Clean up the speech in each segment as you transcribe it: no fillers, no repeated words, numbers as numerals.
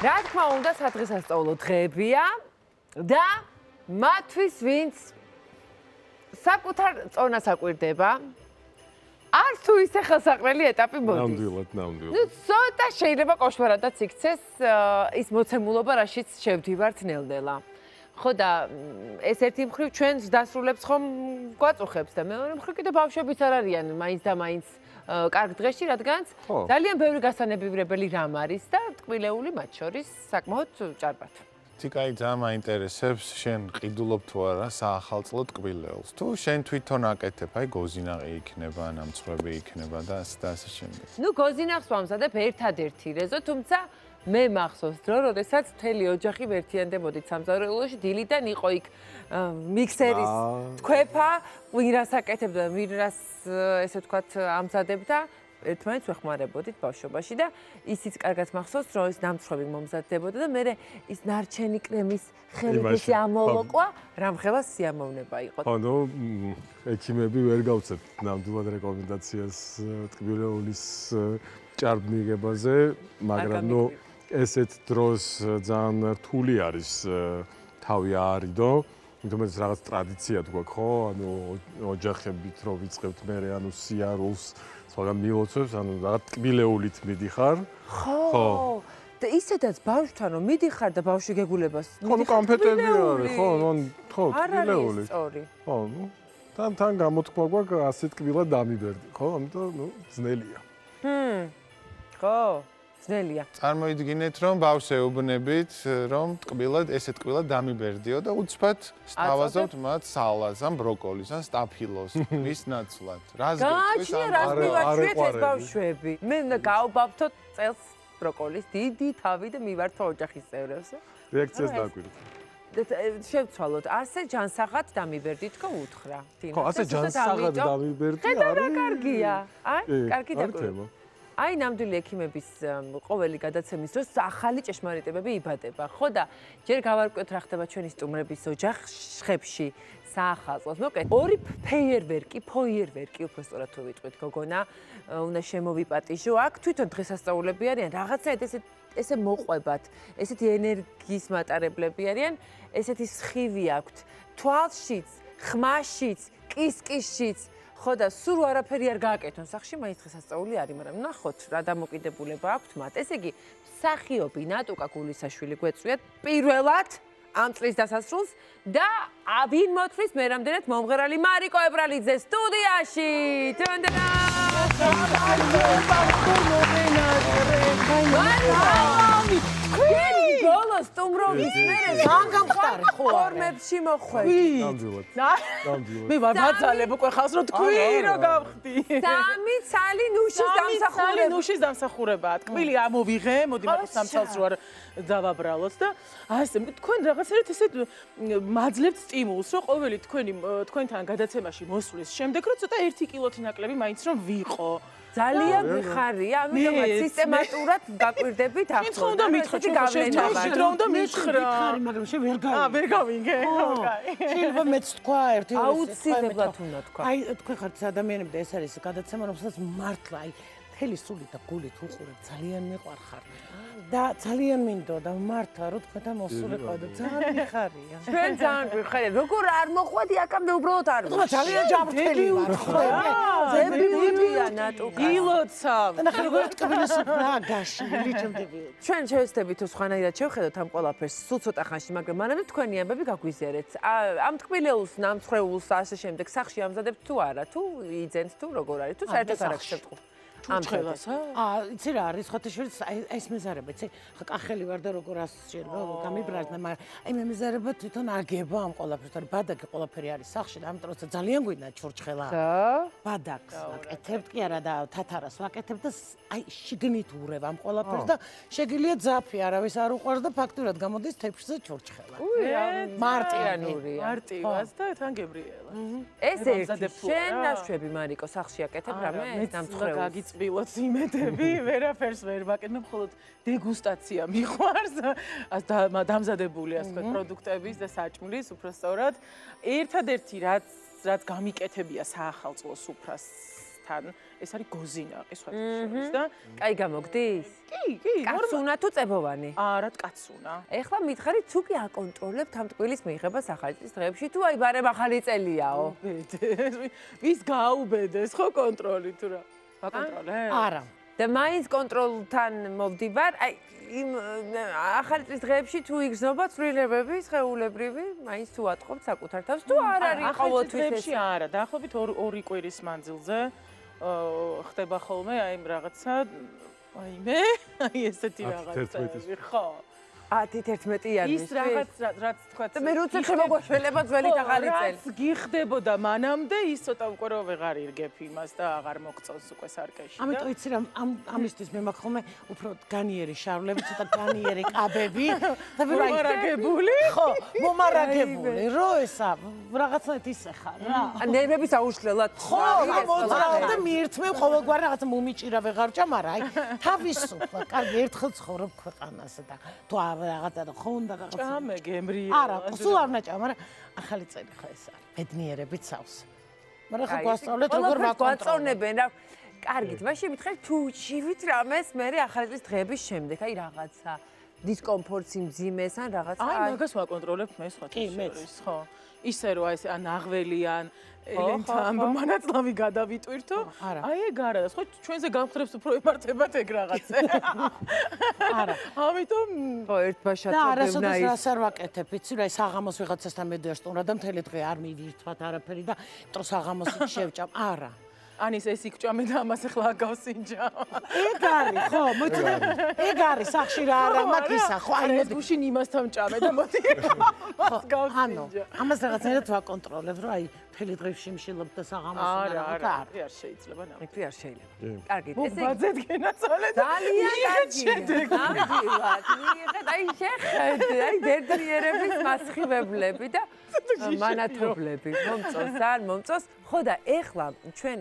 რა თქმა უნდა, სადღესასწაულო დღეებია და მათთვის ვინც საკუთარ წონას აკვირდება, არც თუ ისე ხელსაყრელი ეტაპი მოდის. ნამდვილად. ცოტა შეიძლება კოშმარადაც იქცეს ის მოცემულობა, რაშიც შევდივართ ნელ-ნელა. ხო და ეს ერთი მხრივ ჩვენს დასრულებს ხომ გვაწუხებს და მეორე მხრივ კიდე ბავშვებიც არ არიან მაინც და მაინც კარგ დღეში, რადგანაც ძალიან ბევრი გასანებივრებელი რამ არის და ტკბილეული მათ შორის საკმაოდ ჭარბად. თიკაი ძალიან მაინტერესებს შენ ყიდულობ თუ არა საახალწლო ტკბილეულს. თუ შენ თვითონ აკეთებ, აი გოზინაღი იქნება, ნამცხრები იქნება და ასე შემდეგ. ნუ გოზინაღს ვამზადებ ერთადერთი რეზო, თუმცა მე მახსოვს დრო, როდესაც მთელი ოჯახი ვერთიანდებოდით სამზარეულოში, დილიდან იყო იქ მიქსერის თქვეფა, ვირას აკეთებდა, ვირას ესე ვთქვათ ამზადებდა. ერთმანეთს ვეხმარებოდით ბავშვობაში და ისიც კარგად მახსოვს, რომ ის ნამცხრები მომზადდებოდა და მე ის ნარჩენი კრემის ხელით ამოლოკვა, რამხელა სიამოვნება იყო. ანუ ექიმები ვერ გავცემთ ნამდვილად რეკომენდაციას ტკბილეულის ჭარბმიღებაზე, მაგრამ ნუ ესეთ დროს ძალიან რთული არის თავი აარიდო, იმიტომ რომ რაღაც ტრადიცია თქვა, ხო? ანუ ოჯახებით რო ვიწყებთ მე ანუ სიარულს სხვაგან მილოცვებს, ანუ რაღაც ტკბილეულით მიდიხარ. ხო. და ისედაც ბავშვთან რომ მიდიხარ და ბავშვი გეგულებას ხო, კამფეტები არის, ხო, ხო, ტკბილეული. ხო, ნუ თან გამოთქვა გვაქვს ასე ტკბილად დამიბერდი, ხო? ამიტომ ნუ ძნელია. ხო, ძნელია. წარმოიდგინეთ, რომ ბავშვს ეუბნებით, რომ ტკბილად, ესე ტკბილად დამიბერდიო და უცბად სთავაზობთ მათ სალას, ან ბროკოლის, ან სტაფილოს, მის ნაცვლად. რას გეტყვის ამ ბავშვები? მე უნდა გავბავთო წელს ბროკოლის დიდი თავი და მივართო ოჯახის წევრებს. რეაქციას დაგვირთ. შევცვალოთ, ასე ჯანსაღად დამიბერდი თქო უთხრა. ხო, ასე ჯანსაღად დამიბერდი არის. ხედავ რა კარგია. აი, კარგი დაგვირთ. აი ნამდვილი ექიმების ყოველი გადაცემის დროს ახალი ჭეშმარიტებები იბადება, ხო და ჯერ გავარკვევთ რა ხდება ჩვენი სტუმრების ოჯახებში საახალწლოს. მოკლედ, ორი ფეიერვერკი, უფრო სწორად თუ ვიტყვით, გოგონა, უნდა შემოვიპატიჟო. აქ თვითონ დღესასწაულები არიან, რაღაცა ესე მოყვებათ, ესეთი ენერგიის მატარებლები არიან, ესეთი სხივი აქვთ, თვალშიც, ხმაშიც, კისკისშიც. ხო და სულ არაფერი არ გააკეთონ სახში, მაინც დღესასწაული არის, მაგრამ ნახოთ რა დამოკიდებულება აქვთ მათ. ესე იგი, მსახიობი ნატუკა გულისაშვილი გვეწვიათ პირველად ამ წლის დასასრულს და ვინ მოთვლის მე რამდენად მომღერალი მარიკო ებრალიძე სტუდიაში. ბოლო სტუმრობის მერე ძალიან გამხდარი ხო ფორმებში მოხვედი. ნამდვილად. მე ვარ ბაძალებ უკვე ხალხს რომ თქვი რა გავხდი. სამი ცალი ნუშის დამსახურება. ნუშის დამსახურებაა. ტკბილი ამოვიღე, მოდი მაგას სამცალს რო არ დავაბრალოთ და ასე თქვენ რაღაცერთ ესე მაძლევთ სტიმულს, რომ ყოველი თქვენთან გადაცემაში მოსვლის შემდეგ რომ ცოტა 1 კილოთი ნაკლები მაინც რომ ვიყო. ძალიან გიხარია, ამიტომაც სისტემატურად გაკვირდებით ახლა. შენ უნდა მითხრა, შენ უნდა მითხრა. მაგრამ შენ ვერ გავიგე. ვერ გავიგე. შეიძლება მეც თქვა ერთი აუცილებლად უნდა თქვა. აი თქვენ ხართ ადამიანები და ეს არის გადაცემა, რომელსაც მართლა აი მთელი სულით და გულით უყურებ, ძალიან მიყვარხარ. და ძალიან მინდო და მართა რომ თქვენთან მოსულიყო და ძალიან მიხარია. ჩვენ ძალიან გვიხარია. როგორ არ მოყვედი აქამდე უბრალოდ არ თქვა ძალიან ჯანმრთელი ვარ ხო? ზებიუტია ნატუკა. გილოცავ. და ნახე როგორ ტკბილეს რა გაშლილი ჩემდები. ჩვენ შევესწრებით თუ სხვანაირად შევხედოთ ამ ყველაფერს სულ ცოტა ხანში, მაგრამ მანამდე თქვენი ამბები გაგვიზიარეთ. ამ ტკბილეულს, ნამცხრეულს ასე შემდეგ სახში ამზადებთ თუ არა? თუ იძენთ თუ როგორ არის? თუ საერთოდ არ აქვს შევტყუ. ამხელას იცი რა არის ხოთეშვილიც ეს მეზარება იცი ხა კახელი ვარ და როგორ ასჭირდა გამიბრაზნა მაგრამ აი მე მეზარება თვითონ აგება ამ ყველაფერს და ბადაკი ყველაფერი არის სახში და ამიტომ როცა ძალიან გვინდა ჩურჩხელა ბადაკს ვაკეთებთ კი არა და თათარას ვაკეთებ და აი შიგნით ურევ ამ ყველაფერს და შეგიძლია ძაფი არავის არ უყვარს და ფაქტურად გამოდის თეფშზე ჩურჩხელა მარტივას და თან გებრიელა ეს ერთი შენ ნაშვები მარიკო სახში აკეთებ რამე ნამცხრეულს წბილოთ იმედები, ვერაფერს ვერ ვაკეთებ, მხოლოდ დეგუსტაცია მიყვარს. დამზადებული ასე ვთქვათ პროდუქტების და საჭმლის, უფრო სწორად. ერთადერთი რაც გამიკეთებია საახალწლო სუფრას თან. ეს არის გოზინაყი სხვათა შორის და კაი გამოგდის? კი, კაცუნა თუ წებოვანი? არა, კაცუნა. ეხლა მითხარით თუ კი აკონტროლებთ ამ ტკბილის მიღებას ახალი წლის დღეებში თუ აი ბარემ ახალი წელიაო? ვის გაუბედეს ხო კონტროლი თუ რა? აკონტროლე? არა. და მაინც კონტროლთან მოვდივარ, აი იმ ახალი წლის დღეებში თუ იგრძნობა ცვლილებები, სხეულებრივი, მაინც თუ ატყობთ საკუთარ თავს, თუ არ არის ყოველთვის ეს. არა, დაახლოებით 2 კვირის მანძილზე ხდება ხოლმე აი რაღაცა აი ესეთი რაღაცა. ხო. 10-11-იანი. ის რაც თქვა. და მე როცა შემოგვაშველება ძველი ახალი წელი. რაც გიხდებოდა მანამდე, ის ცოტა უკვე რო ვეღარ ირგებ იმას და აღარ მოგწონს უკვე სარკეში. ამიტომ იცი რა ამისთვის მე მაქვს ხოლმე უფრო განიერი შარვლები, ცოტა განიერი კაბები და მომარაგებული. ხო, მომარაგებული. რო ესა რაღაცნაირად ისე ხარ რა. ნერვების აუშლელად. ხო, მოძრაობ და მიირთმევ ყოველგვარ რაღაცა მომიჭირა ვეღარ ჭამ, არა, აი თავისუფლად, კარგი ერთხელ ცხოვრობ ქვეყანაზე და თუ რაღაცა და ხო უნდა რაღაცა. ჭამე გემრიე. არა, სულ არ ნაჭამ, მაგრამ ახალი წელი ხა ეს არის. ბედნიერებით სავს. მაგრამ ხო გვასწავლეთ როგორ ვაკონტროლებენ რა. კარგით, მაშინ მითხარით თუ ჩივით რამეს მე ახალი წლის დღეების შემდეგ, აი რაღაცა დისკომფორტს იმძიმეს ან რაღაცა. აი მაგას ვაკონტროლებ მე სხვა შორის, ხო. ისე რომ აი ეს ან აღველიან ელენთან მანაწლავი გადავიტვირთო. აი ეგ არა და ხო ჩვენზე გამხრებს უფრო ემართებათ ეგ რაღაცე. არა. ამიტომ ხო ერთ ბაშად და არასოდეს რას არ ვაკეთებ, იცი რა საღამოს ვიღაცასთან მედია სტუმრა და მთელი დღე არ მივირთვათ არაფერი და მეტყვი საღამოს შევჭამ. არა. ანის ეს იქჭამე და ამას ახლა აგავსინჯა. ეგ არის, ხო, მოიწოდე. ეგ არის, სახში რა არა მაგისა, ხო, აი ეს გუშინ იმასთან ჭამე და მოდი. ანუ, ამას რაღაცნაირად ვაკონტროლებ, რომ აი მთელი დღე შიმშილობ და საღამოს არა, არ შეიძლება ნა. ეგ არ შეიძლება. კარგით, ესე ბაძეთ გენაცვალე და ძალიან კარგი. ნამდვილად, მიიღეთ, აი შეხედე, აი ბედნიერების მასხივებლები და მანათობლები. მომწონს, არ მომწონს. ხო და ეხლა ჩვენ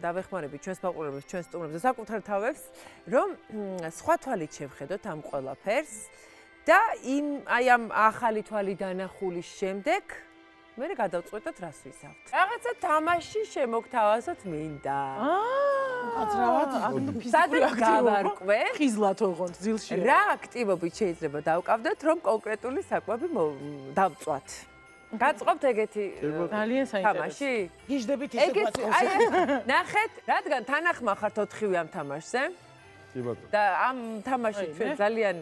დავეხმარებით ჩვენს მაყურებლებს, ჩვენს სტუმრებს და საკუთარ თავებს, რომ სხვა თვალით შევხედოთ ამ ყველაფერს და აი ამ ახალი თვალი დანახულის შემდეგ მე გადავწყვეტოთ რას ვისავთ. რაღაცა თამაში შემოგთავაზოთ მინდა. კაცრავად, სადაც გავარკვე, ხიზლათ ოღონდ ძილში. რა აქტივობით შეიძლება დავკავდეთ, რომ კონკრეტული საკვები დავწვათ. გაწყობთ ეგეთი ძალიან საინტერესო. თამაში? გიждებით ისე გვაწყობს. აი ნახეთ, რადგან თანახმა ხართ 4-ვე ამ თამაშზე. კი ბატონო. და ამ თამაში ჩვენ ძალიან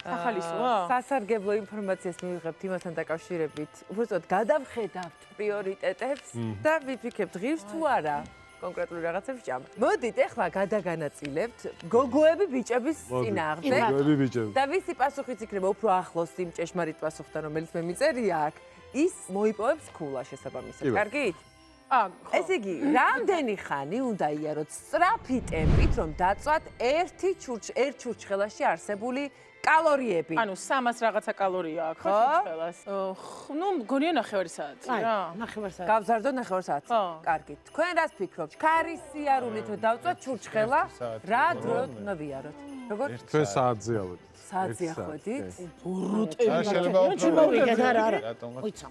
სახალისოა? სასარგებლო ინფორმაციას მივიღებთ იმასთან დაკავშირებით. უბრალოდ გადავხედავთ პრიორიტეტებს და ვიფიქრებთ ღირს თუ არა კონკრეტული რაღაცებს ჭამთ. მოდით ახლა გადაგანაწილებთ გოგოები ბიჭების წინააღმდეგ. გოგოები ბიჭები. და ვისი პასუხიც იქნება უფრო ახლოს იმ ჭეშმარიტ პასუხთან, რომელიც მე მიწერია აქ, ის მოიპოვებს ქულა შესაბამისად. კარგით? ესე იგი, რამდენი ხანი უნდა იაროთ სწრაფი ტემპით, რომ დაწვათ ერთ ჩურჩხელაში არსებული კალორიები. ანუ 300 რაღაცა კალორია აქვს ხო ჩურჩხელას? ნუ მგონია 9 საათი რა. 9 საათი. გავზარდო 9 საათი. კარგით. თქვენ რას ფიქრობთ? ქარის სიარულით რომ დავწვათ ჩურჩხელა, რა დროდ უნდა ვიაროთ? როგორ? ჩვენ საათზე ავედით. საათზე ახვედით?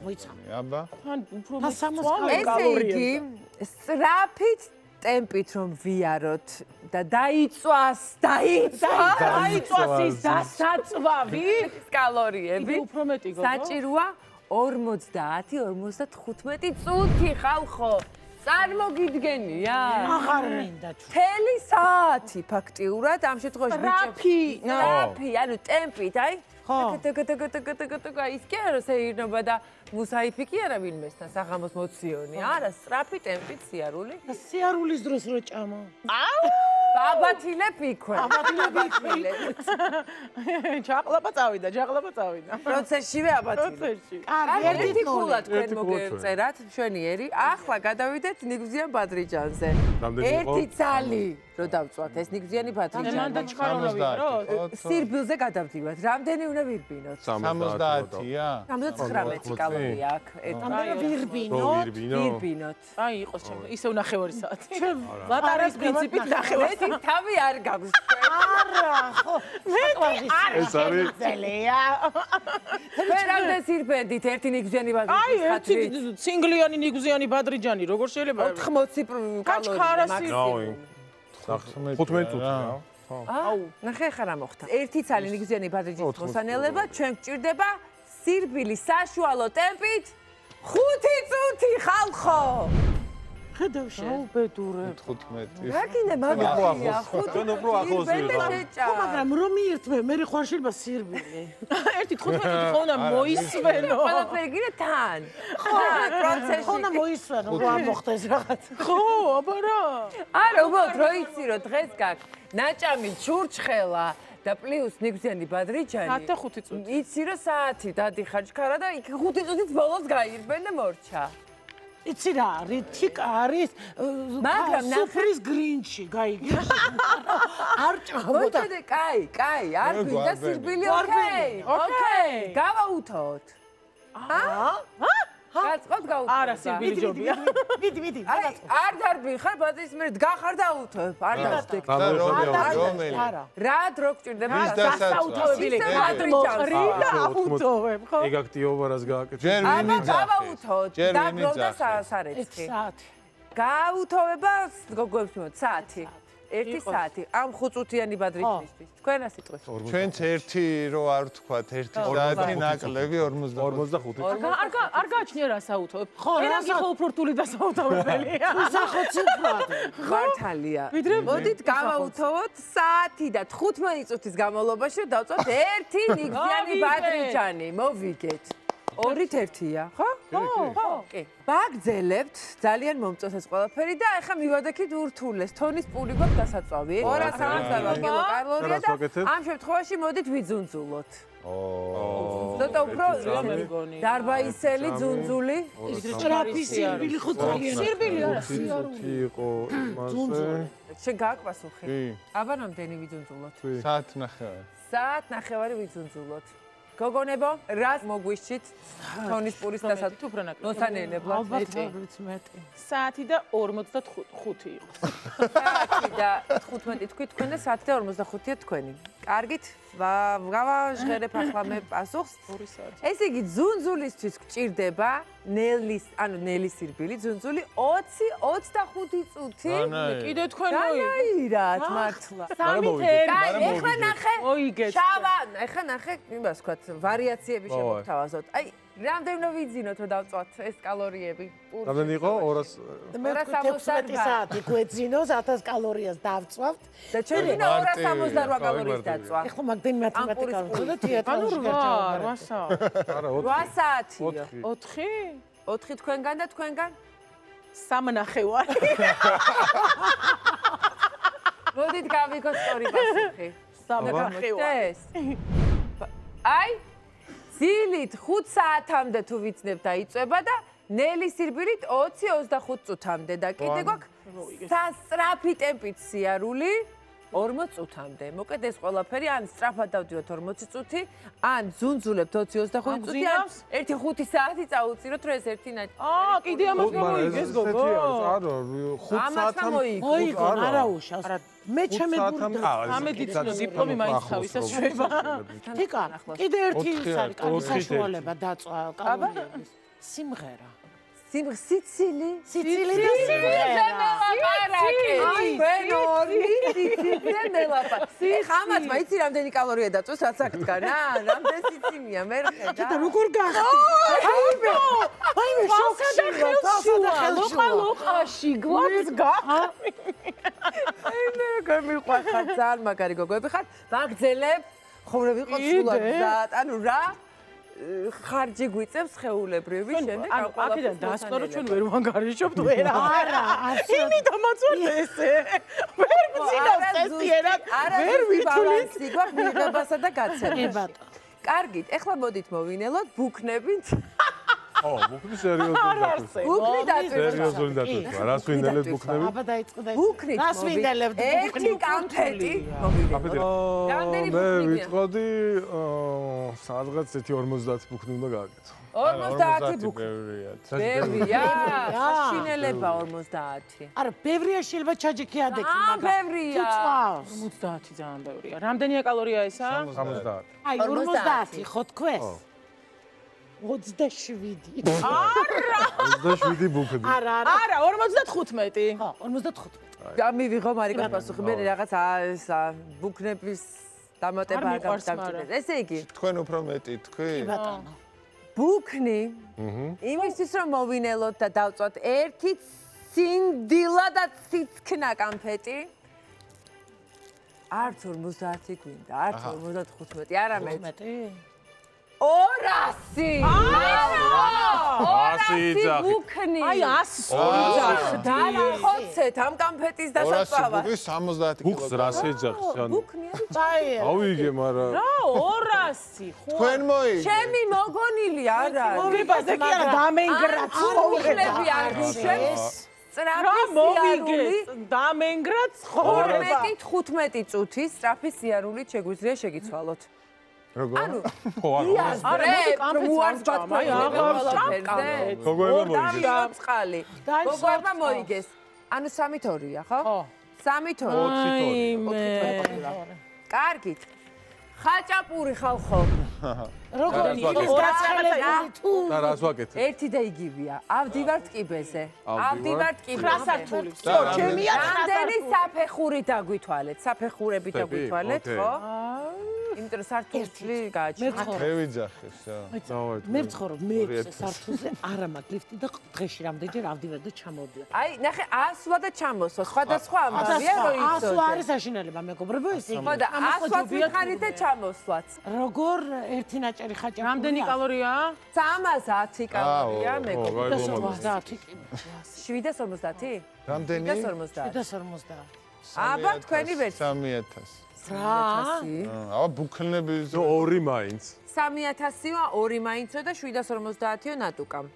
მოიცა. აბა. ან უფრო ესე იგი, სწრაფით ტემპით რომ ვიაროთ და დაიწვას ის დასაწვავი კალორიები. უფრო მეტი გოგო. საჭიროა 50-55 წუთი ხალხო. წარმოგიდგენია? აღარ მინდა ჩვენ. მთელი საათი ფაქტიურად ამ შემთხვევაში სწრაფი, ანუ ტემპით, აი ის კი არა შეირნობა და მუსაიფი კი არა ვინმესთან საღამოს მოციონი. არა, სწრაფი ტემპით სიარული. სიარულის დროს რო ჭამა. აბათილებ იქვე. ჯაყლაპა წავიდა. პროცესშივე აბათილებ. პროცესში. კარგი, ერთი ქულა თქვენ მოგეწერათ, მშვენიერი. ახლა გადავიდეთ ნიგზიან ბადრიჯანზე. ერთი ძალი რო დავწვათ ეს ნიგზიანი მანდა ბადრიჯანი. ჩქარავი რო? სირბილზე გადავდივართ. რამდენი უნდა ვირბინოთ? 70-ია? 79 კალორია აქვს. ვირბინოთ. აი იყოს ჩემი ისე ნახევარი საათი. ლატარის პრინციპით ნახევარი. მე თავი არ გაქვს. არა, ხო. ეს არის ზელია. მე რამდენ სირბენდით ერთი ნიგზიანი აი ბადრიჯანი? ერთი სინგლიანი ნიგზიანი ბადრიჯანი როგორ შეიძლება 80 კაჩქარა კალორია. 15 წუთი რა. აუ, ნახე ხარ რა მოხდა. ერთი ცალი ნიგზიანი ბადრიჯის მოსანელება ჩვენ გჭირდება სირბილი საშუალო ტემპით 5 წუთი ხალხო. ხედავ შენ. ბედურე 15. რა კიდე მაგალია 5 ჩვენ უფრო ახლოს ვიყავ. ხო, მაგრამ რომ მიირთმე, მე ხوار შეიძლება სირბილი. ერთი 15 ხო უნდა მოისმენო ყველაფერი კიდე თან. ხო, პროცესი. ხო, და მოისმენო, რომ არ მოხდეს რაღაც. ხო აბა რა არა, უბრალოდ რო იცი რომ დღეს გაქვს ნაჭამი ჩურჩხელა და პლუს ნიგზიანი ბადრიჯანი. საათი და 5 წუთი. იცი რომ საათი დადიხარ ჩქარა და იქ 5 წუთით ბოლოს გაირბენ და მორჩა. იცი რა არის, თიკა არის, მაგრამ ნახე- სუფრის გრინჩი, გაიგე. არ ჭამო და მოწოდე, კაი, არ მე გვინდა გვარბენი. სირბილი, გვარბენი, ოკეი. გავაუთოთ. გაწყობ გაუთოთ. არა სირბილი ჯობია მიდი. აი, არ დარბი ხარ ბაზის მერე დგახარ და აუთებ. არ დავსდეკ. და რომელი? არა. რა დრო გჭირდება? ვის დასაცვავი? ისე ბადრიჯანს. და აუთოვებ ხო ეგ აქტიობა რას გააკეთე? ჯერ ვინი აბა ძახეს? გავაუთოთ. ჯერ და ვინი ბრო და ძახეს? სარეცხი. საათი. გააუთოვება გოგოებს მოთ საათი. 1 საათი. ამ 5 წუთიანი ბადრიჯისთვის. თქვენ ასე ტყვეთ. ჩვენც ერთი რო არ ვთქვათ, 1 საათი ნაკლები 45. 45. არ გააჩნია რა საუთოვებ ხო, რა ერანგი ხო უფრო რთული და საუთოვებელია სახოც უფრად. მართალია. მოდით გავაუთოვოთ საათი და 15 წუთის განმავლობაში რომ დავწოთ ერთი ნიგზიანი მოვიგეთ. ბადრიჯანი. მოვიგეთ. 2-ით 1-ია, ხო? ხო. კი. ბაგძელებთ, ძალიან მომწონს ეს ყველაფერი და ახლა მივადექით ურთულეს. თონის პური გვაქვს გასაწვავი. 260 კილოკალორია და ამ შემთხვევაში მოდით ვიძუნძულოთ. ცოტა უფრო დარბაისელი ძუნძული. სტრაფი სირბილი ხო ძალიან. სირბილი არა წუთი იყო მასე. შენ გააქვს პასუხი? კი. აბა რამდენი ვიძუნძულოთ? საათ ნახევარი. საათ ნახევარი ვიძუნძულოთ. გოგონებო, რას მოგვიშჩით თონის პურის დასად უფრო ნაკლები მოსანელებლად? ალბათ მეტი. საათი და 45 იყო საათი და 15 თქვი თქვენ და საათი და 45-ია თქვენი. კარგით, გავაჟღერებ ახლა მე პასუხს. 2 საათი ესე იგი, ძუნძულისთვის გჭირდება ნელის სირბილი, ძუნძული 20-25 წუთი. კიდე თქვენ მოიგეთ განაირად მართლა. სამი თერმი კაი, ეხლა ნახე. მოიგეთ შავა, ეხლა ნახე, იმას ვქოთ, ვარიაციები შემოგთავაზოთ. აი, რამდენი უნდა ვიძინოთ, რომ დავწვათ ეს კალორიები? რამდენი იყო? 200 მე 16 საათი გვეძინო 1000 კალორიას დავწვავთ. და ჩვენ ვინა 268 კალორიის დაწვა. ეხლა მაგდენი მათემატიკა ვქო და ანუ თეატრალში 8 საათი არა 8 საათია. 4 4 თქვენგან და თქვენგან? 3 ნახევარი მოდით გავიქოთ სწორი პასუხი. 3 ნახევარი ეს. აი, ძილით 5 საათამდე თუ ვიცნებ და იწება და ნელის სირბილით 20-25 წუთამდე და კიდე გვაქვს სასწრაფი ტემპით სიარული 40 წუთამდე. მოკეთ ეს ყველაფერი ან სწრაფად დავდივოთ 40 წუთი, ან ძუნძულებთ 20-25 წუთი, ან 1-5 საათი წაუწიროთ, რომ ეს ერთი კიდე ამას მოიგეს გოგო არა 5 საათამდე მოიგო, არა უშავს. მე ჩემი ამედიცინო დიპლომი მაინც თავისას შვება თიკა, კიდე ერთი ის არის კარგი საშუალება დაწვა კალორიების. სიმღერა. სიცილი? სიცილი და სიმღერა. ჩვენ ორი სიცილი მელაპარაკე. ხამაც მაიცი რამდენი კალორია დაწვეს რაც აქ დგან? რამდენი სიცინია მე ხედა. და როგორ გახდი? აიმე შოქში ლოყაში გლაც გახ მე გამიყვარ ხარ ძალიან მაგარი გოგოები ხარ. ვაგძელებ, ხოლმე ვიყოთ სულად და ანუ რა ხარჯი გვიწევს ხეულებრივი შემდეგ აქედან დასკო რომ ჩვენ ვერ ვანგარიშობთ ვერ არა, იმიტომაც ვარ ესე ვერ ვცინავს წესიერად ვერ ვიტულის გვაქვს მიღებასა და გაცემას. ბატონო. კარგით, ეხლა მოდით მოვინელოთ ბუქნებით. ო, ბუქნი სერიოზული დათვი. ბუქნი დათვი. სერიოზული დათვი. რას ვინდელებ ბუქნები? აბა დაიწყო და ბუქნით რას ვინდელებთ ერთი კამფეტი მოვიდა. რამდენი მე ბუქნია? ვიტყოდი სადღაც 1.50 ბუქნი უნდა გააკეთო. 50 ბუქნი. ბევრია. ბევრია. საშინელება 50. არა ბევრია შეიძლება ჩაჯიქი ადექი ბევრია. 50 ძალიან ბევრია. რამდენია კალორია ისა? 70. აი 50 ხო თქვეს 27 27 ბუქნი. არა არა არა 55. ხო 55 გამივიღო მარიკას პასუხი მე რაღაც ეს ბუქნების დამატება არ მიყვარს, გამჭირდეს. ესე იგი, თქვენ უფრო მეტი თქვი? ბატონო ბუქნი იმისთვის რომ მოვინელოთ და დავწვათ ერთი სინდილა და ციცქნა კამფეტი არც 50 გვინდა, არც 55, არამედ 200. 200 ბუქნი. აი 100 დაახოცეთ ამ კამფეტის 200 დასაწვავად. ბუქი 70 ბუქს კილოგრამი. რას ეძახს ანუ? ბუქნი არის წაი ავიგე, მაგრამ რა 200 ხო? თქვენ მოიგე. ჩემი მოგონილი არ არის. მოვიბაზე კი არა დამენგრაც ბუქნები არ გიშვებს. რა სწრაფი მოვიგე სიარული. დამენგრა ცხოვრება. 12-15 წუთის სწრაფი სიარულით შეგვიძლია შეგიცვალოთ. როგორ? ანუ ხო არ არა, მოდი კამფეტს არ ჭამ, აი, აღარ ჭამ. გოგოება მოიგეს. წყალი. გოგოება მოიგეს. ანუ 3-2-ია, ხო? ხო. 3-2. კარგით. ხაჭაპური ხალხო. როგორ ის გაცხელებული თუ და რას ვაკეთებ? ერთი და იგივეა. ავდივართ კიბეზე. ავდივართ კიბეზე. ფრასართული. всё ჩემია რამდენი საფეხური დაგვითვალეთ? საფეხურები დაგვითვალეთ, ოკეი. ხო? იმიტომ რომ სართული გააჩნია. მე ვიძახე, всё. დავაი. მე ვცხოვრობ მე-6 სართულზე არა მაქვს ლიფტი და დღეში რამდენჯერ ავდივარ და ჩამოვდივარ. აი, ნახე, ასვლა და ჩამოსვა, სხვადასხვა ამბავია რომ ასვლა იცოდე. არის საშინელება მეგობრებო ისე. ხო და ასვლაც მიხარით და ჩამოსვლაც. როგორ ერთი ნაჭერი ხაჭაპური რამდენი კალორიაა? 310 კალორია მეგობრებო. 50 კი 750? რამდენი? 750. 750 აბა თქვენი ვერსია. 3000. რა 300. აბა ბუქნები ორი მაინც. 300-ო, 2 მაინცო და 750-ო ნატუკამ.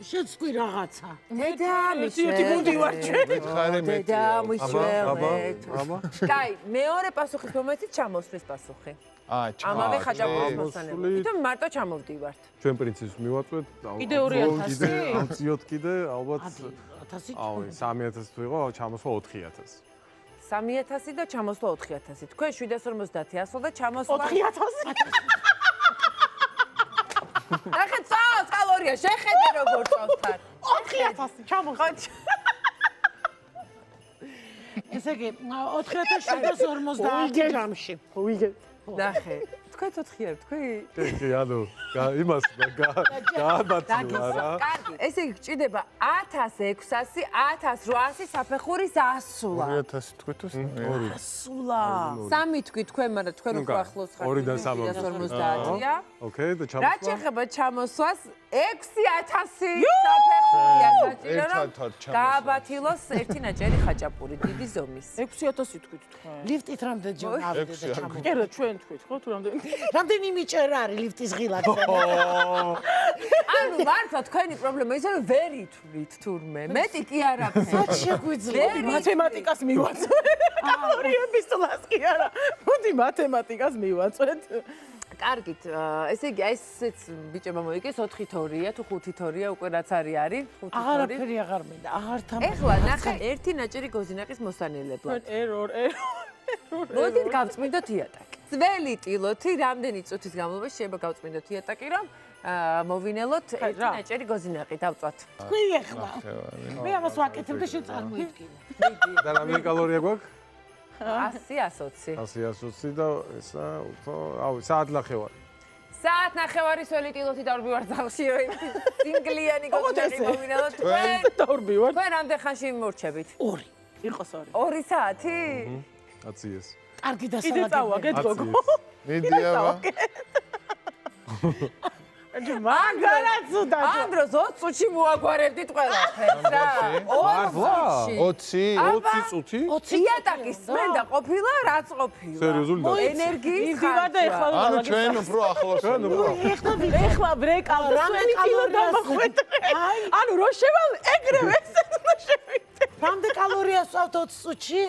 შეცვი რაღაცა. დედა ერთი მუდივარ ჩვენ. მითხარი მეტი. დედა მიშველეთ. აბა. კაი, მეორე პასუხის მომენტით ჩამოსვლის პასუხი. ამავე ხაჭაპურის მოსანებად. თვითონ მარტო ჩამოვდივართ. ჩვენ პრინციპს მივაწვეთ. კიდე 2000? კიდე ავწიოთ კიდე ალბათ 1000 ავი 3000 თუ იყო ჩამოსვა 4000. 3000 და ჩამოსვლა 4000. თქვენ 750 ასვლა და ჩამოსვლა 4000. ნახე წავს კალორია, შეხედე როგორ წავს თან. 4000 ჩამოხარ. ესე იგი 4750 გრამში. ვიგე. ნახე. თქვენ 4-ია, თქვი? კი, ანუ იმას გააბათლო რა. კარგი. ესე იგი გჭირდება 1600, 1800 საფეხურის ასვლა. 2000 თქვი თუ სულა. 3 თქვი თქვენ, მაგრამ თქვენ ნუ უფრო კა, ახლოს ხართ. 2-დან 3-მდე. 750-ია. ოკეი, და რა ჩამოსვა. შეიძლება ჩამოსვას 6000 საფეხურია საჭირო რომ ერთად ჩამოსვა. გააბათილოს ერთი ნაჭერი ხაჭაპური დიდი ზომის. 6000 თქვით თქვენ. ლიფტით რამდენჯერ ავიდე და ჩამოვიდე. კი რა ჩვენ თქვით ხო თუ რამდენი? რამდენი მიჭერა არის ლიფტის ღილაკზე? ანუ მართლა თქვენი პრობლემა ისე რომ ვერ ითვლით თურმე. მეტი კი არაფერი. რაც შეგვიძლია. მათემატიკას მივაწვეთ. კალორიების წლას კი არა. მოდი მათემატიკას მივაწვეთ. კარგით, ესე იგი ესეც ბიჭებმა მოიგეს 4-2-ია თუ 5-2-ია უკვე რაც არის 5-2. აღარაფერი აღარ მინდა. აღარ თამაშობ. ეხლა ნახე ერთი ნაჭერი გოზინაკის მოსანელებლად. ერორ. მოდით გავწმინდოთ იატაკი. ძველი ტილოთი რამდენი წუთის განმავლობაში შეიძლება გავწმინდოთ იატაკი რომ მოვინელოთ ერთი ნაჭერი გოზინაკი დავწვათ. თქვი ეხლა. მე ამას ვაკეთებ და შენ წარმოიდგინე. და რამდენი კალორია გვაქვს? 100-120. 120 და ესა უფრო, ავი, საათნახევარი. საათნახევარი სველი ტილოთი დავბივარ ძალში რომ სინგლიანი გოგონები მოვინელოთ თქვენ. დავბივარ. თქვენ რამდენ ხანში მორჩებით? 2. იყოს 2. 2 საათი? აციეს. კარგი კიდე დასალაგები. წავაგეთ გოგო. მიდიავა. მაგარად ცუდად. ამ დროს 20 წუთში მოაგვარებდით ყველაფერს რა. 20 წუთი? იატაკის წმენდა ყოფილა, რაც ყოფილა. სერიოზული და ენერგიის იგივე და ეხლა ანუ ჩვენ უფრო ახლოს ეხლა ბრეკავ რამე კალორიას ანუ რო შევალ ეგრევე ესე რო შევიდე. რამდენი კალორია სწავთ 20 წუთში?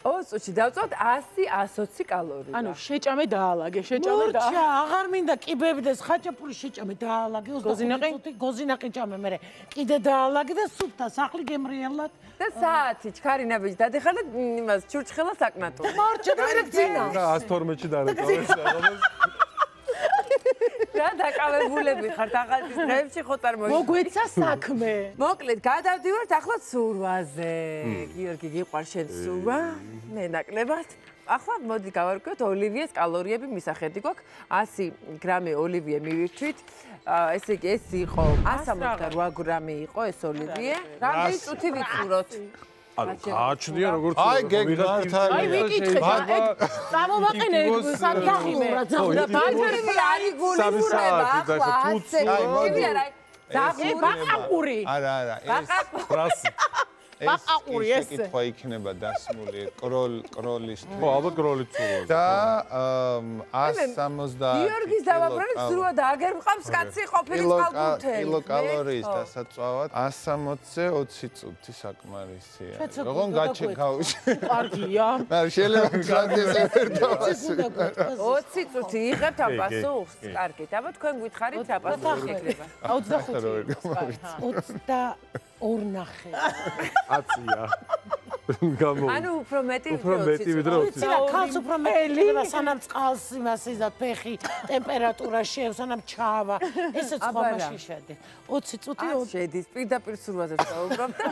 20 წუთში დავწვავთ 100-120 კალორია. ანუ შეჭამე დაალაგე, მურჩა, აღარ მინდა კიბები და ხაჭაპური შეჭამე დაალაგე 25 წუთი, გოზინაყი ჭამე მე. კიდე დაალაგე და სუფთა სახლი გემრიელად. და საათი ჩქარინა ბიჭი დადიხარ და იმას ჩურჩხელას აკნატო. მორჩა და მე გძინა. და 112-ში დარეკავეს რაღაც. რა დაკავებულები ხართ ახალწლის დღეებში ხო წარმოიდგინე. მოგვეცა საქმე. მოკლედ გადავდივართ ახლა ცურვაზე. გიორგი გიყვარს შენ ცურვა? მე ნაკლებად. ახლა მოდი გავარკვიოთ ოლივიეს კალორიები მისახედი გვაქვს 100 გრამი ოლივიე მივირჩვით. ესე იგი ეს იყო 168 გრამი იყო ეს ოლივიე. რამდენი წუთი ვიცუროთ? ანუ გააჩნია როგორც აი გეგმართან აი ვიკითხე წამოვაყენე სამგაღურა და ბანჯერი არის გულისურება ახლა ასე იგი არა ბაყაყური არა ბაყაყური ეს კითხვა იქნება დასმული კროლისთვის ხო ალბათ კროლით ცურვა და 170 გიორგის დავაბრალეთ სრუა და აგერ მყავს კაცი ყოფილი წყალბურთელი კილოკალორიის დასაწვავად 160-ზე 20 წუთი საკმარისია. როგორ გაჩეკავში? კარგია. მაგრამ შეიძლება გაგესე ვერ დავასწრებ. 20 წუთი იღებთ ამ პასუხს. კარგით, აბა თქვენ გითხარით რა პასუხი იქნება. 25. 22.5. 10-ია. გამო. ანუ უფრო მეტი უფრო მეტი ვიდრე 20. იცი რა ქალს უფრო მეტი ხდება სანამ წყალს იმას იზა ფეხი ტემპერატურა სანამ ჩაავა ესეც ხომაში შედი 20 წუთი შედის პირდაპირ სურვაზე საუბრობ და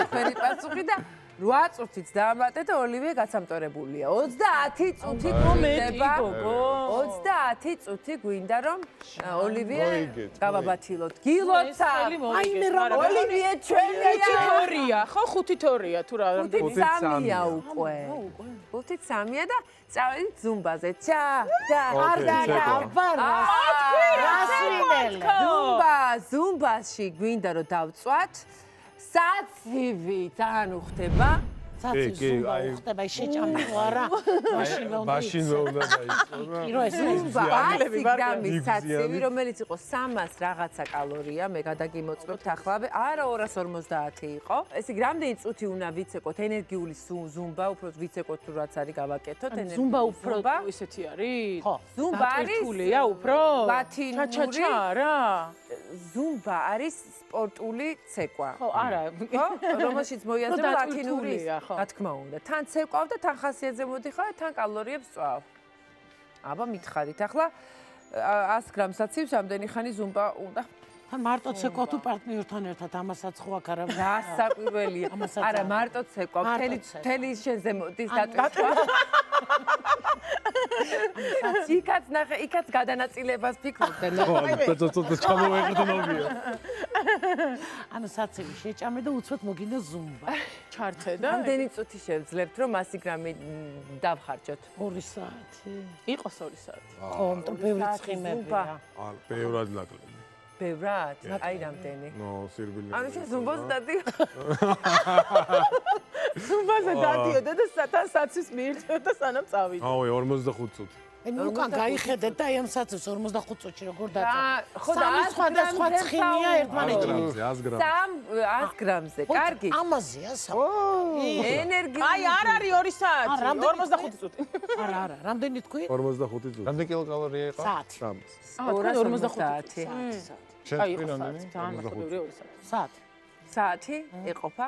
თქვენი პასუხი და 8 წუთიც დაამატე და ოლივიე გაცამტორებულია 30 წუთი გვინდა 30 წუთი გვინდა რომ ოლივიე გავაბათილოთ გილოცა აი მე რა ოლივიე ჩვენია თორია ხო 5 თორია თუ რა 5-3-ია უკვე 5-3-ია და წავედით ზუმბაზე ჩა ზუმბაში გვინდა რომ დავწვათ საცივი ძალიან უხდება საცივი უხდება შეჭამი არა მაშინ უნდა დაიწყო ირო ეს ბაკლები გრამი საცივი რომელიც იყო 300 რაღაცა კალორია მე გადაგიმოწმებთ ახლავე არა 250 იყო ესე იგი რამდენი წუთი უნდა ვიცეკოთ ენერგიული ზუმბა უფრო ვიცეკოთ თუ რაც არის გავაკეთოთ ენერგიული ზუმბა უფრო ისეთი არის ხო ზუმბა არის თულია უფრო ლათინური არა ზუმბა არის სპორტული ცეკვა ხო არა ხო რომელშიც მოიაზრება ლათინური რა თქმა უნდა თან ცეკვავ და თან ხასიათზე მოდიხარ თან კალორიებს წვავ აბა მითხარით ახლა 100 გრამ საცივს რამდენი ხანი ზუმბა უნდა მარტო ცეკვა თუ პარტნიორთან ერთად ამასაც ხო აქ არა გასაკვირველია არა მარტო ცეკვა მთელი შენზე მოდის დატვირთვა იქაც ნახე იქაც გადანაწილებას ფიქრობდნენ ხო ცოტა ჩამოვეყრდნობია ანუ საცივი შეჭამე და უცბად მოგინდა ზუმბა ჩართე და რამდენი წუთი შევძლებთ რომ 100 გრამი დავხარჯოთ 2 საათი იყოს 2 საათი ხო მეტყვი ბევრი ცხიმებია არ ბევრად ნაკლები ბევრად აი რამდენი ნო სირბილი ანუ შენ ზუმბაზე დადიო ზუმბაზე დადიოდა და სათან საცის მიირთმევ და სანამ წავიდე აუ 45 წუთი მე უკან გაიხედეთ და აი ამ საცივს 45 წუთში როგორ დაწვა ხო და სხვა ცხიმია ერთმანეთში 100 გრამზე კარგი ამაზეა ენერგია აი არ არის 2 საათი 45 წუთი არა რამდენი თქვი 45 წუთი რამდენი კილოკალორია იყო? საათი 250 შენ თქვი რამდენი? საათი საათი ეყოფა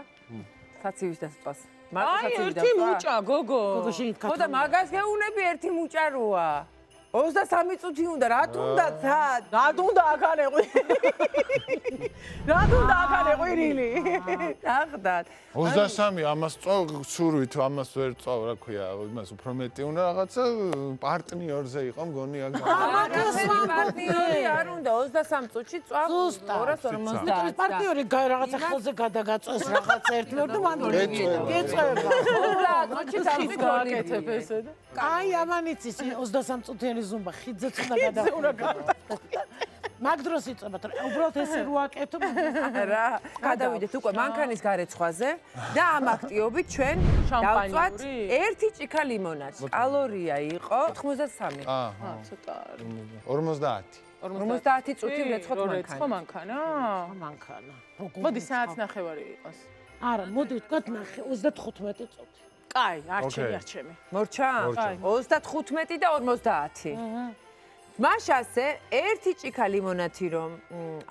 საცივის დასწვას აი ერთი მუჭა გოგო გოგო შეიძლება ხო და მაგას გეუნები ერთი მუჭა როა 23 წუთი უნდა რა თუნდა სად რა თუნდა აქ არ ეყვირილი ნახდათ 23 ამას წავ ცურვით ამას ვერ წავ რა ქვია იმას უფრო მეტი უნდა რაღაცა პარტნიორზე იყო მგონი აქ პარტნიორი არ უნდა 23 წუთში წავ 250 პარტნიორი რაღაცა ხელზე გადაგაწვეს რაღაცა ერთმანეთს და მანდ გეწევა 30 წუთში გავაკეთებ ესე და აი ამან იცის 23 წუთიანი ზუმბა ხიძეც უნდა გადაყო მაგ დროს იწებათ, უბრალოდ ესე რო აკეთო, რა, გადავიდეთ უკვე მანქანის გარეცხვაზე და ამ აქტიობით ჩვენ დავწვათ ერთი ჭიქა ლიმონად. კალორია იყო 83. ცოტა 50. 50 წუთი რეცხოთ რეცხო მანქანა. მანქანა. მანქანა. მოდი საათს ნახევარი იყოს. არა, მოდი ვთქვათ 35 წუთი. კაი, არჩემი. მორჩა? 35 და 50. მაშასე ერთი ჭიქა ლიმონათი რომ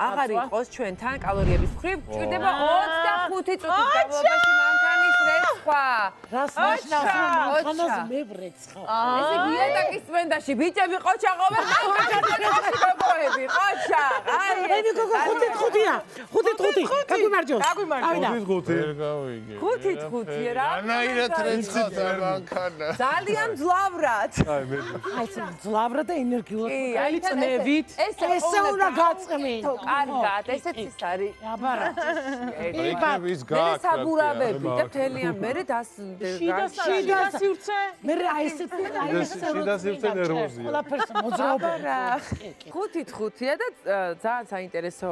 აღარ იყოს ჩვენთან კალორიების მხრივ ჭირდება 25 წუთის განმავლობაში მანქანის რეცხვა. რას ნიშნავს რომ მანქანაზე მე ვრეცხავ? ესე დიეტაკის წმენდაში ბიჭები ყოჩა ყოფენ მანქანაზე გოგოები ყოჩა. აი მე გოგო 5-5-ია. 5-5. გაგვიმარჯოს. გაგვიმარჯოს. 5-5. ვერ გავიგე. 5-5 რა. რანაირად რეცხავ მანქანა. ძალიან ძლავრად. აი მე აი ეს ძლავრა და ენერგიულად. აი წნევით. ესე უნდა გაწმენდო. კარგად, ესეც ის არის. აბარა. ეკების მე გააკრა. საბურავები და მთლიან მე შიდა სივრცე. მე აი ესე შიდა სივრცე ნერვოზია. ყველაფერს მოძრაობა. 5-5-ია და ძალიან საინტერესო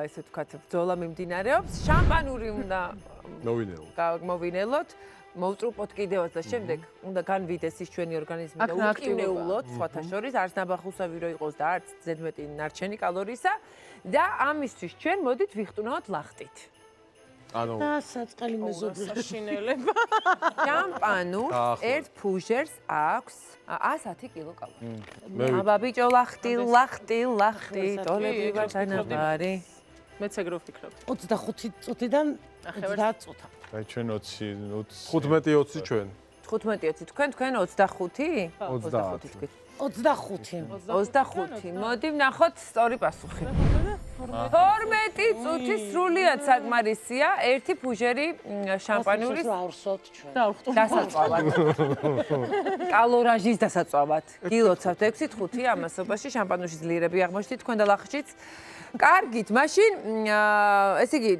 ესე ვთქვათ ბრძოლა მიმდინარეობს. შამპანური უნდა მოვინელოთ. მოვწრუპოთ კიდევაც და შემდეგ უნდა განვიდეს ის ჩვენი ორგანიზმი და უკინეულოთ სხვათა შორის არც ნაბახუსავი რო იყოს და არც ზედმეტი ნარჩენი კალორიისა და ამისთვის ჩვენ მოდით ვიხტუნოთ ლახტით. ანუ საწყალი მეზობლი შინელება. შამპანურს ერთ ფუჟერს აქვს 110 კილოკალორია. აბა ბიჭო ლახტი, ტოლები ვარ თანაბარი. მეც ეგრე ვფიქრობ. 25 წუთიდან 90 წუთა. აი ჩვენ 20 15-20 ჩვენ. 15-20 თქვენ 25? 30 თქვით. 25. 25. მოდი ვნახოთ სწორი პასუხი. 12 წუთი სრულიად საკმარისია ერთი ფუჟერი შამპანურის ავსოთ ჩვენ. დასაწვავად. კალორაჟის დასაწვავად. გილოცავთ 6-5 ამასობაში შამპანურის ძლიერები აღმოჩნდით თქვენ და ლახშიც. კარგით, მაშინ ესე იგი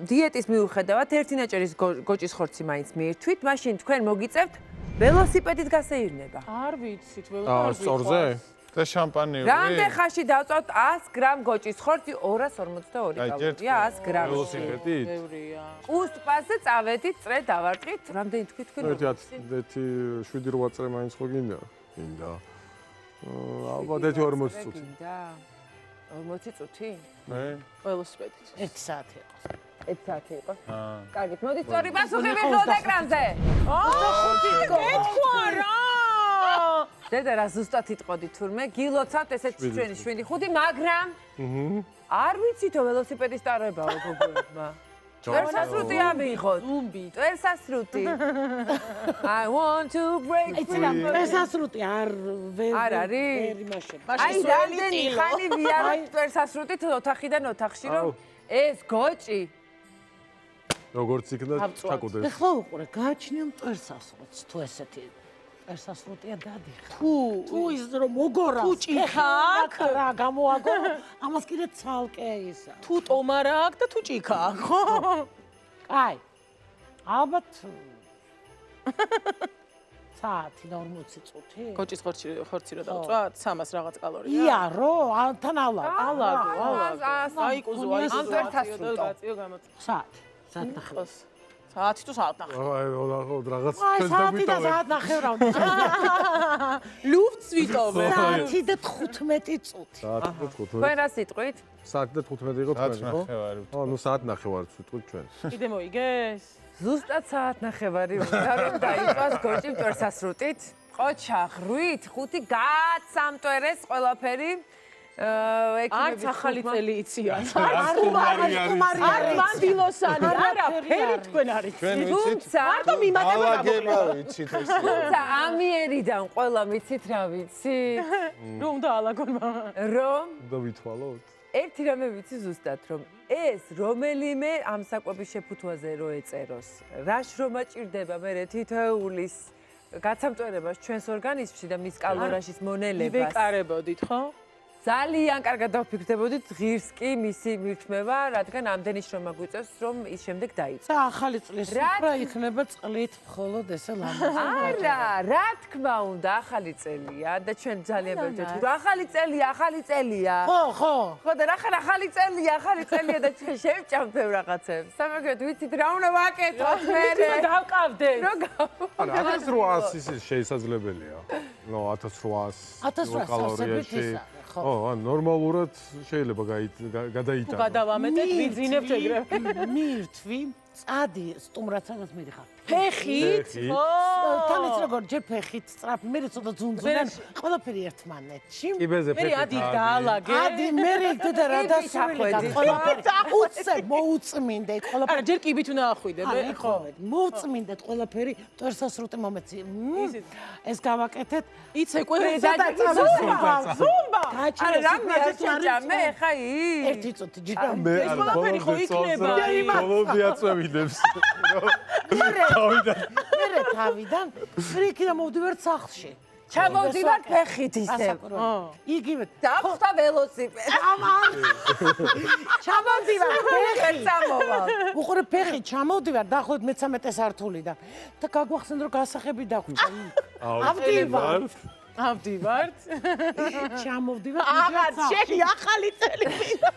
დიეტის მიუხედავად ერთი ნაჭერის გოჭის ხორცი მაინც მიირთვით, მაშინ თქვენ მოგიწევთ ველოსიპედით გასეირნება. არ ვიცით ველოსიპედი. სწორზე? და შამპანიური. რამდენ ხანში დავწავთ 100 გრამ გოჭის ხორცი 242 კალორია 100 გრამში. ველოსიპედით? ბევრია. უსტპასზე წავედით, წრე დავარტყით. რამდენი თქვით თქვენ? 7-8 წრე მაინც ხო გინდა? გინდა. ალბათ 40 წუთი. გინდა. 40 წუთი? მე? ველოსიპედით. 1 საათი იყოს. 1 საათი იყო. კარგით, მოდი სწორი პასუხი ვიღოთ ეკრანზე. გეთქვა რა! დედა რა ზუსტად იტყოდი თურმე, გილოცავთ ესეც ჩვენი 7-5, მაგრამ არ ვიცითო ველოსიპედის ტარებაო გოგოებმა. ტვერსასრუტი ამიღოთ. ტვერსასრუტი. I want to break free. ტვერსასრუტი არ არ არის? ვერ იმაშენ. აი რამდენი ხანი ვიაროთ ტვერსასრუტით ოთახიდან ოთახში რომ ეს გოჭი როგორც იქნა ჩაკუდეს. ეხლა უყურე, გააჩნია ტვერსასრუტს თუ ესეთი ტვერსასრუტია დადიხარ. თუ ის რომ მოგორავს. თუ ჭიქა აქვს რა გამოაგო, ამას კიდე ცალკე ისა. თუ ტომარა აქვს და თუ ჭიქა აქვს, ხო? კაი. ალბათ საათი და 40 წუთი. გოჭის ხორცი რა დავწვათ 300 რაღაც კალორია. ია, რო, თან ალაგო. ალაგო. აი კუზო აი ამ ტვერსასრუტო. გაწიო გამოწ. საათი. საათი ნახევარი. საათი თუ საათი ნახევარი. აი, რაღაც აი, ჩვენს საათი და დაგვიტოვე. საათი ნახევარი. ლუფტს ვიტოვე. საათი და 15 წუთი. საათი და 15. თქვენ რა სიტყვით? საათი და 15 იყო თქვენ, ხო? ნახევარი. ნუ საათი ნახევარს ვიტყვით ჩვენ. კიდე მოიგეს? ზუსტად საათ ნახევარი უნდა რომ დაიწყოს გოჭი ტვერსასრუტით. ყოჩა ღვით 5 გაცამტვერეს ყველაფერი. არც ახალი წელი იციან. არ მან დილოსანი არა ფერი თქვენ არის. ჩვენ ვიცით. თუმცა მარტო მიმატება ალაგება ვიცით ეს. თუმცა ამიერიდან ყველა ვიცით რა ვიცი? რომ უნდა ალაგონ რომ და ვითვალოთ. ერთი რამე ვიცი ზუსტად რომ ეს რომელიმე ამ საკვების შეფუთვაზე რო ეწეროს, რა შრომა ჭირდება მე თითოეულის გაცამტვერებას ჩვენს ორგანიზმში და მის კალორაშის მონელებას. ვეკარებოდით, ხო? ძალიან კარგად დავფიქრდებოდით ღირს კი მისი მირთმევა, რადგან ამდენი შრომა გვიწევს, რომ ის შემდეგ დაიწყო. და ახალი წლის სუფრა იქნება წყლით მხოლოდ ესე ლამაზი. არა, რა თქმა უნდა, ახალი წელია და ჩვენ ძალიან ბევრი ვთქვით, ახალი წელია. ხო. ხო და რახან ახალი წელია და ჩვენ შევჭამთ ბევრ რაღაცებს. სამაგერად ვიცით რა უნდა ვაკეთოთ მე. დავკავდეთ. რო გავა. არა 1800 ის შესაძლებელია. ნო 1800 კალორიაში. ხო, ან ნორმალურად შეიძლება გადაიტანო. გადავამეტეთ, ვიძინებთ ეგრე. მირთვი, წადი სტუმრაცანაც მიდიხარ. ფეხით? ხო. თან ის როგორ ჯერ ფეხით სწრაფი, მე ცოტა ძუნძუნან, ყველაფერი ერთმანეთში. კიბეზე მე ადი დაალაგე. ადი მე და რა დასავლეთ ყველაფერი. მოუწმინდეთ ყველაფერი. არა, ჯერ კიბით უნდა ახვიდე, ხო. მოუწმინდეთ ყველაფერი, ტვერსასრუტე მომეცი. ეს გავაკეთეთ. იცე ყველა ზუმბა. არა, რამე არ შეჭამე, ხა ის. ერთი წუთი ჯერ. მე ეს ყველაფერი ხო იქნება? ბოლომდე აწევინებს. მე თავიდან ფრიქიდან მოვდივარ სახლში. ჩამოვდივარ ფეხით ისე. იგივე დავხვდა ველოსიპედი. ჩამოვდივარ ფეხით. წამოვალ. უყურე ფეხით ჩამოვდივარ დაახლოებით მე-13 სართულიდან და გაგვახსენდა რომ გასახები დაგვჭა. ავდივართ. ჩამოვდივარ. აღარ შენი ახალი წელი მინდა.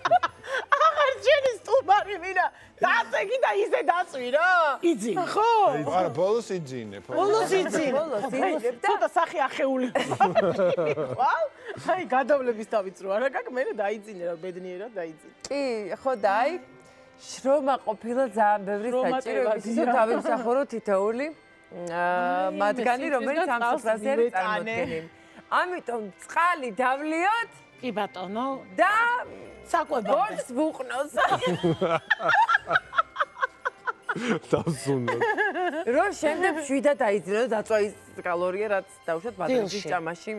აღარ შენი სტუმარი მინდა. დაწეგი და ისე დაწვირო. იძინე. ხო. არა, ბოლოს იძინებ. ბოლოს იძინე. ცოტა სახე ახეული. ხვალ? აი, გადავლების დავიწრო. არა, გაკ მე დაიძინე რა, ბედნიერად დაიძინე. კი, ხო და აი შრომა ყოფილა ძალიან ბევრი საჭირო, ისე დავიმსახურო თითოეული მათგანი, რომელიც ამ სოფრაზე არის წარმოდგენილი. ამიტომ წყალი დავლიოთ კი ბატონო და საკვებამდე. ბორცს ვუყნოს. დავსუნოთ. რომ შემდეგ შვიდად აიძინო დაწვა ის კალორია, რაც დავუშვათ ბადრეჯის ჭამაში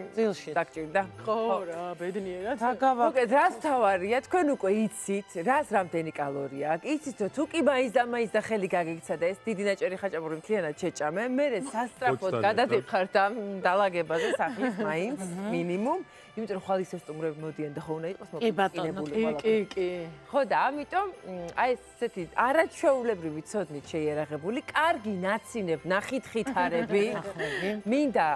დაგჭირდა. ხო რა, ბედნიერად. მოკეთ, რას თავარია, თქვენ უკვე იცით, რას რამდენი კალორია აქვს. იცით, რომ თუ კი მაინც და ხელი გაგიქცა და ეს დიდი ნაჭერი ხაჭაპური მთლიანად შეჭამე, მე სასწრაფოდ გადადიხართ ამ დალაგებაზე სახლის მაინც მინიმუმ. იმიტომ რომ ხვალ ისე სტუმრები მოდიან და ხო უნდა იყოს მოკინებული ყველაფერი. კი. ხო და ამიტომ აი ესეთი არაჩვეულებრივი ცოდნით შეიარაღებული, კარგი ნაცინებ ნახითხითარები. მინდა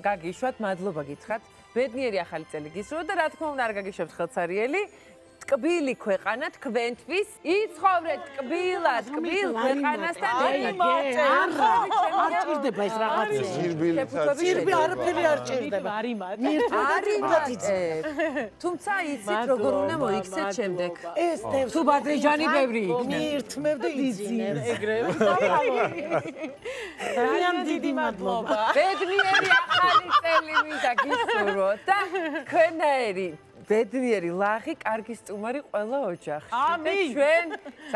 გაგიშვათ, მადლობა გითხრათ. ბედნიერი ახალი წელი გისურვოთ და რა თქმა უნდა არ გაგიშვებთ ხელცარიელი. ტკბილი ქვეყანა თქვენთვის, იცხოვრეთ ტკბილად, ტკბილ ქვეყანასთან ერთად. არ ჭირდება ეს რაღაცა. ჭირბი არაფერი არ ჭირდება. თუმცა იცით როგორ უნდა მოიქცეთ შემდეგ. ეს თუ ბადრეჯანი ბევრი იქნება. მირთმევ და იძინე. ეგრე. ძალიან დიდი მადლობა. ბედნიერი ახალი წელი მინდა გისურვოთ და თქვენაერი ბედნიერი ლაღი, კარგი სტუმარი ყველა ოჯახში. ამინ. ჩვენ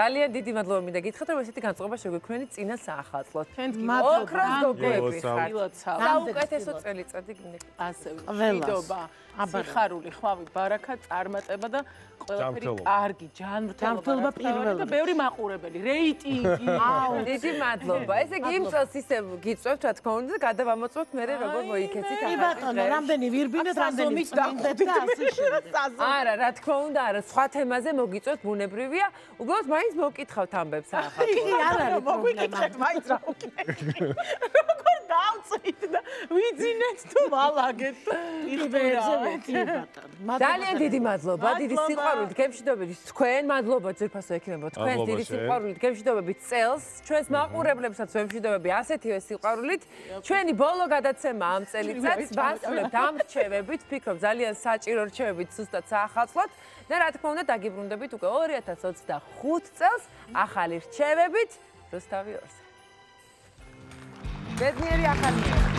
ძალიან დიდი მადლობა მინდა გითხრათ, რომ ესეთი განწყობა შეგვექმნენი წინა საახალწლოდ. ოქროს გოგოები ხართ. საუკეთესო წელიწადი გინდა. ასე ვიდობა. სიხარული, ხვავი, ბარაკა, წარმატება და ყველაფერი კარგი, ჯანმრთელობა პირველი და ბევრი მაყურებელი, რეიტინგი. დიდი მადლობა. ესე იგი იმ წელს ისე გიწევთ, რა თქმა უნდა, და გადავამოწმოთ მე როგორ მოიქეცით კი ბატონო, რამდენი ვირბინეთ, რამდენი წმინდეთ და ასე შემდეგ. არა, რა თქმა უნდა, არა, სხვა თემაზე მოგიწევთ, ბუნებრივია. უბრალოდ მაინც მოგკითხავთ ამბებს ახალ. კი, არ არის მოგვიკითხეთ, მაინც რა უკეთ. როგორ დავწვით და ვიძინეთ თუ ვალაგეთ. ძალიან დიდი მადლობა, დიდი სიყვარულით გემშვიდობებით თქვენ, მადლობა ძვირფასო ექიმებო, თქვენს დიდი სიყვარულით გემშვიდობებით წელს, ჩვენს მაყურებლებსაც ვემშვიდობები ასეთივე სიყვარულით. ჩვენი ბოლო გადაცემა ამ წელიწადს ვასრულებთ ამ რჩევებით, ვფიქრობ ძალიან საჭირო რჩევებით ზუსტად საახალწლოდ და რა თქმა უნდა დაგიბრუნდებით უკვე 2025 წელს ახალი რჩევებით რუსთავი ორსა. ბედნიერი ახალი წელი.